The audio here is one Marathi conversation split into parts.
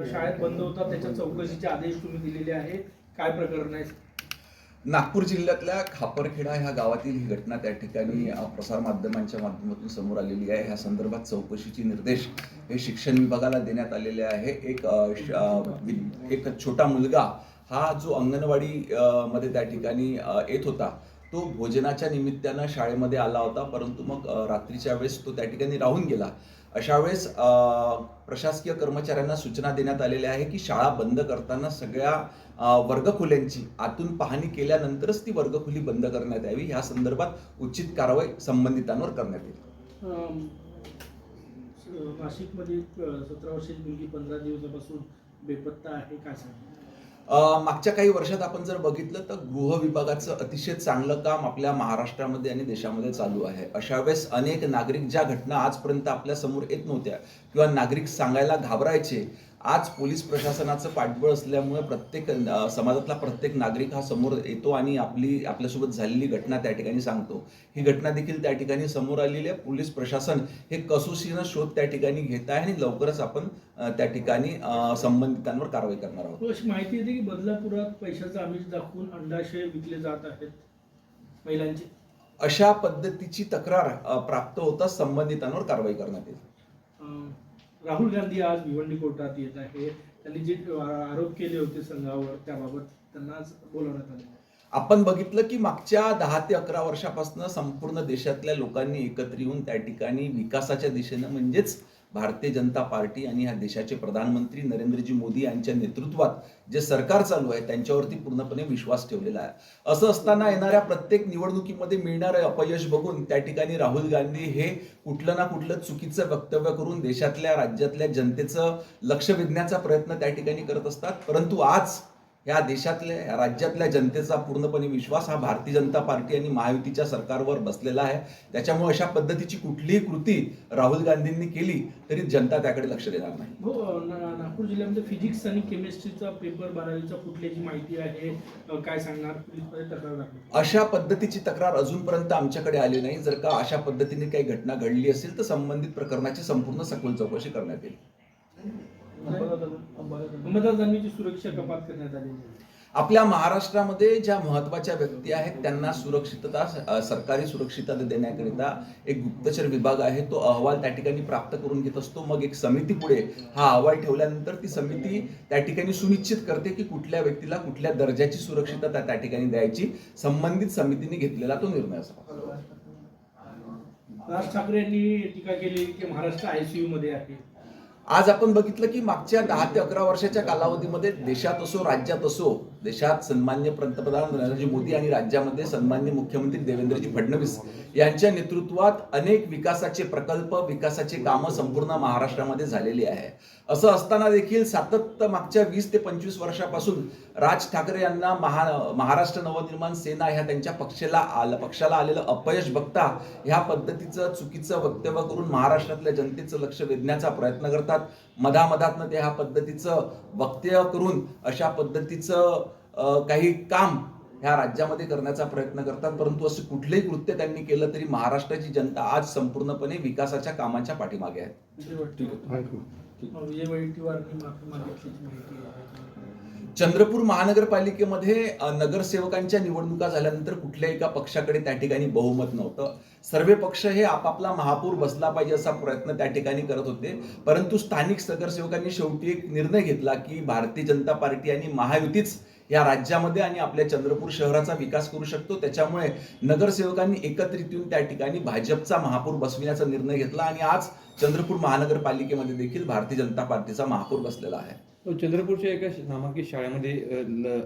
शाळेत बंद होता त्याच्या चौकशीचे आदेश तुम्ही दिलेले आहे, काय प्रकरण आहे? नागपूर जिल्ह्यातल्या खापरखेडा ह्या गावातील ही घटना त्या ठिकाणी प्रसार माध्यमांच्या माध्यमातून समोर आलेली आहे. ह्या संदर्भात चौकशीचे निर्देश हे शिक्षण विभागाला देण्यात आलेले आहे. एक छोटा मुलगा हा जो अंगणवाडी मध्ये त्या ठिकाणी येत होता, तो भोजनाच्या निमित्तानं शाळेमध्ये आला होता, परंतु मग रात्रीच्या वेळेस तो त्या ठिकाणी राहून गेला. अशा वेळेस प्रशासकीय कर्मचाऱ्यांना सूचना देण्यात आलेल्या आहे की शाळा बंद करताना सगळ्या वर्गखोल्यांची आतून पाहणी केल्यानंतरच ती वर्गखोली बंद करण्यात यावी. ह्या संदर्भात उचित कारवाई संबंधितांवर करण्यात येईल. नाशिकमध्ये 17 वर्षाची मुलगी 15 दिवसापासून बेपत्ता आहे, काय सांगा? मागच्या काही वर्षात आपण जर बघितलं तर गृह विभागाचं अतिशय चांगलं काम आपल्या महाराष्ट्रामध्ये आणि देशामध्ये चालू आहे. अशा वेळेस अनेक नागरिक ज्या घटना आजपर्यंत आपल्या समोर येत नव्हत्या किंवा नागरिक सांगायला घाबरायचे, आज पोलीस प्रशासनाचं पाठबळ असल्यामुळे प्रत्येक समाजातला प्रत्येक नागरिक हा समोर येतो आणि आपल्यासोबत झालेली घटना त्या ठिकाणी सांगतो. ही घटना देखील त्या ठिकाणी समोर आलेली आहे. पोलीस प्रशासन हे कसोशीनं शोध त्या ठिकाणी घेत आहे आणि लवकरच आपण त्या ठिकाणी संबंधितांवर कारवाई करणार आहोत. अशी माहिती येते की बदलापुरात पैशाचं आमिष दाखवून अंडाशय विकले जात आहेत महिलांची. अशा पद्धतीची तक्रार प्राप्त होता संबंधितांवर कारवाई करण्यात येईल. राहुल गांधी आज भिवंडी कोर्टात येत आहे. त्यांनी जे आरोप केले होते संघावर त्याबाबत त्यांना आज बोलवण्यात आले. आपण बघितलं की मागच्या 10 ते 11 वर्षापासून संपूर्ण देशातल्या लोकांनी एकत्र येऊन त्या ठिकाणी विकासाच्या दिशेनं, म्हणजेच भारतीय जनता पार्टी आणि ह्या देशाचे प्रधानमंत्री नरेंद्रजी मोदी यांच्या नेतृत्वात जे सरकार चालू आहे त्यांच्यावरती पूर्णपणे विश्वास ठेवलेला आहे. असं असताना येणाऱ्या प्रत्येक निवडणुकीमध्ये मिळणारं अपयश बघून त्या ठिकाणी राहुल गांधी हे कुठलं ना कुठलं चुकीचं वक्तव्य करून देशातल्या राज्यातल्या जनतेचं लक्ष वेधण्याचा प्रयत्न त्या ठिकाणी करत असतात. परंतु आज या देशातल्या राज्यातल्या जनतेचा पूर्णपणे विश्वास हा भारतीय जनता पार्टी आणि महायुतीच्या सरकारवर बसलेला आहे. त्याच्यामुळे अशा पद्धतीची कुठलीही कृती राहुल गांधींनी केली तरी जनता त्याकडे लक्ष देणार नाही. हो, नागपूर जिल्ह्यामध्ये फिजिक्स आणि केमिस्ट्रीचा पेपर 12वीचा फुटल्याची माहिती आहे, काय सांगणार? पोलीसमध्ये तक्रार दाखल. अशा पद्धतीची तक्रार अजूनपर्यंत आमच्याकडे आली नाही. जर का अशा पद्धतीने काही घटना घडली असेल तर संबंधित प्रकरणाची संपूर्ण सखोल चौकशी करण्यात येईल. अंमलदारांची सुरक्षा कपात करण्यात आली. आपल्या महाराष्ट्रामध्ये ज्या महत्त्वाच्या व्यक्ती आहेत त्यांना सुरक्षितता, सरकारी सुरक्षितता देण्याकरिता एक गुप्तचर विभाग आहे. तो अहवाल त्या ठिकाणी प्राप्त करून घेत असतो. मग एक समिती पुढे हा अहवाल ठेवल्यानंतर ती समिती त्या ठिकाणी सुनिश्चित करते की कुठल्या व्यक्तीला कुठल्या दर्जाची सुरक्षितता त्या ठिकाणी द्यायची. संबंधित समितीने घेतलेला तो निर्णय असावा. राज ठाकरे यांनी टीका केली की महाराष्ट्र ICU मध्ये आहे. आज आपण बघितलं की मागच्या 10 ते 11 वर्षाच्या कालावधीमध्ये देशात असो राज्यात असो, देशात सन्मान्य पंतप्रधान नरेंद्रजी मोदी आणि राज्यामध्ये सन्मान्य मुख्यमंत्री देवेंद्रजी फडणवीस यांच्या नेतृत्वात अनेक विकासाचे प्रकल्प, विकासाचे कामं संपूर्ण महाराष्ट्रामध्ये झालेली आहे. असं असताना देखील सातत्य मागच्या 20 ते 25 वर्षापासून राज ठाकरे यांना महाराष्ट्र नवनिर्माण सेना ह्या त्यांच्या पक्षाला आलेलं अपयश बघता ह्या पद्धतीचं चुकीचं वक्तव्य करून महाराष्ट्रातल्या जनतेचं लक्ष वेधण्याचा प्रयत्न करतात. मधामधातनं ते ह्या पद्धतीचं वक्तव्य करून अशा पद्धतीचं काही काम ह्या राज्यामध्ये करण्याचा प्रयत्न करतात. परंतु असं कुठलंही कृत्य त्यांनी केलं तरी महाराष्ट्राची जनता आज संपूर्णपणे विकासाच्या कामाच्या पाठीमागे आहे. चंद्रपूर महानगरपालिकेमध्ये नगरसेवकांच्या निवडणुका झाल्यानंतर कुठल्याही एका पक्षाकडे त्या ठिकाणी बहुमत नव्हतं. सर्व पक्ष हे आपापला महापौर बसला पाहिजे असा प्रयत्न त्या ठिकाणी करत होते. परंतु स्थानिक नगरसेवकांनी शेवटी एक निर्णय घेतला की भारतीय जनता पार्टी आणि महायुतीच या राज्यामध्ये आणि आपल्या चंद्रपूर शहराचा विकास करू शकतो. त्याच्यामुळे नगरसेवकांनी एकत्रित येऊन त्या ठिकाणी भाजपचा महापौर बसविण्याचा निर्णय घेतला आणि आज चंद्रपूर महानगरपालिकेमध्ये देखील भारतीय जनता पार्टीचा महापौर बसलेला आहे. चंद्रपूरच्या एका नामांकित शाळेमध्ये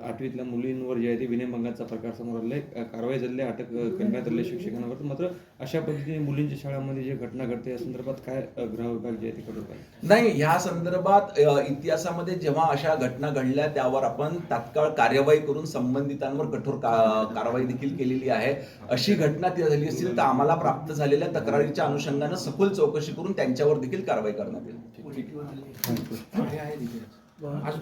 8वीतल्या मुलींवर जे आहे ते विनयभंगाचा प्रकार समोर आलाय. कारवाई झाली, अटक करण्यात आली शिक्षकांवर. मात्र अशा पद्धतीने मुलींच्या शाळांमध्ये जे घटना घडते या संदर्भात काय गृह विभाग जे आहे ते करत आहे? नाही, ह्या संदर्भात इतिहासामध्ये जेव्हा अशा घटना घडल्या त्यावर आपण तात्काळ कार्यवाही करून संबंधितांवर कठोर कारवाई देखील केलेली आहे. अशी घटना ती झाली असेल तर आम्हाला प्राप्त झालेल्या तक्रारीच्या अनुषंगानं सखोल चौकशी करून त्यांच्यावर देखील कारवाई करण्यात येईल. आज